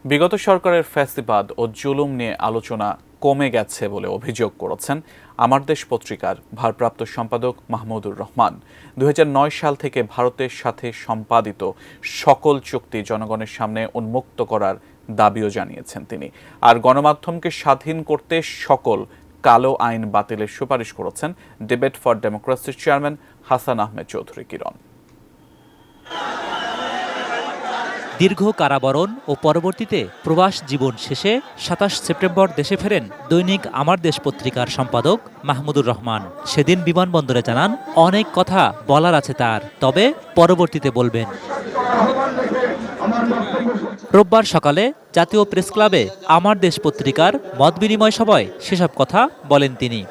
বিগত সরকারের ফ্যাসিবাদ ও জুলুম নিয়ে আলোচনা কমে গেছে বলে অভিযোগ করেছেন আমার দেশ পত্রিকার ভারপ্রাপ্ত সম্পাদক মাহমুদুর রহমান। 2009 সাল থেকে ভারতের সাথে সম্পাদিত সকল চুক্তি জনগণের সামনে উন্মুক্ত করার দাবিও জানিয়েছেন তিনি। আর গণমাধ্যমকে স্বাধীন করতে সকল কালো আইন বাতিলের সুপারিশ করেছেন ডিবেট ফর ডেমোক্রেসির চেয়ারম্যান হাসান আহমেদ চৌধুরী কিরণ। দীর্ঘ কারাবরণ ও পরবর্তীতে প্রবাস জীবন শেষে ২৭ সেপ্টেম্বর দেশে ফেরেন দৈনিক আমার দেশ পত্রিকার সম্পাদক মাহমুদুর রহমান। সেদিন বিমানবন্দরে জানান, অনেক কথা বলার আছে তার, তবে পরবর্তীতে বলবেন। রোববার সকালে জাতীয় প্রেস ক্লাবে আমার দেশ পত্রিকার মত বিনিময় সভায় সেসব কথা বলেন তিনি।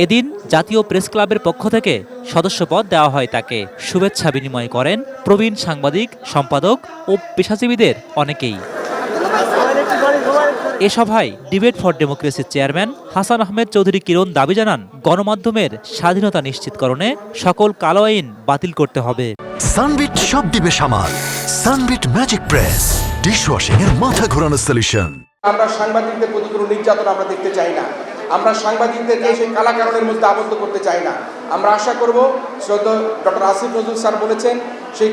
এদিন জাতীয় প্রেস ক্লাবের পক্ষ থেকে সদস্যপদ দেওয়া হয় তাকে। শুভেচ্ছা বিনিময় করেন প্রবীণ সাংবাদিক, সম্পাদক ও পেশাজীবীদের অনেকেই। এ সভায় ডিবেট ফর ডেমোক্রেসির চেয়ারম্যান হাসান আহমেদ চৌধুরী কিরণ দাবি জানান, গণমাধ্যমের স্বাধীনতা নিশ্চিতকরণে সকল কালো আইন বাতিল করতে হবে। সানবিট সব দিবে সামাল। সানবিট ম্যাজিক প্রেস ডিশওয়াশিং এর মাথা ঘোরানো সলিউশন। আমরা সাংবাদিকদের প্রতি কোনো নির্যাতন আমরা দেখতে চাই না। আমরা সাংবাদিকদেরকে সেই কালাকারণের মধ্যে আবদ্ধ করতে চাই না। আমরা আশা করব শ্রদ্ধেয় ডক্টর আসিফ নজরুল স্যার বলেছেন সেই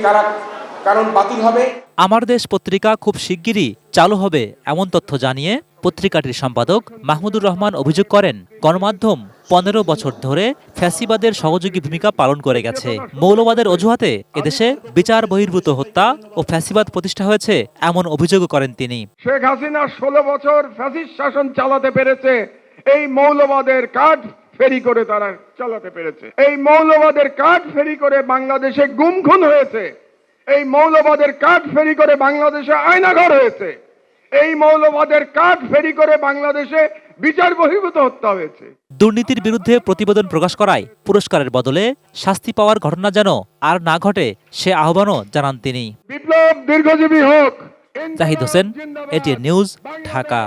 কারণ বাতিল হবে। আমার দেশ পত্রিকা খুব শিগগিরই চালু হবে এমন তথ্য জানিয়ে পত্রিকাটির সম্পাদক মাহমুদুর রহমান অভিযোগ করেন, গণমাধ্যম 15 বছর ধরে ফ্যাসিবাদের সহযোগী ভূমিকা পালন করে গেছে। মৌলবাদের অজুহাতে এদেশে বিচার বহির্ভূত হত্যা ও ফ্যাসিবাদ প্রতিষ্ঠা হয়েছে এমন অভিযোগও করেন তিনি। শেখ হাসিনা 16 বছর ফ্যাসিস্ট শাসন চালাতে পেরেছে, এই মৌলবাদের কাঠ ফেরি করে তারা চালাতে পেরেছে। এই মৌলবাদের কাঠ ফেরি করে বাংলাদেশে গুম খুন হয়েছে। এই মৌলবাদের কাঠ ফেরি করে বাংলাদেশে আয়নাঘর হয়েছে। এই মৌলবাদের কাঠ ফেরি করে বাংলাদেশে বিচার বহির্ভূত হত্যা হয়েছে। দুর্নীতির বিরুদ্ধে প্রতিবেদন প্রকাশ করায় পুরস্কারের বদলে শাস্তি পাওয়ার ঘটনা যেন আর না ঘটে সে আহ্বানও জানান তিনি। বিপ্লব দীর্ঘজীবী হোক। Zahid Hossain, ATN news, Dhaka.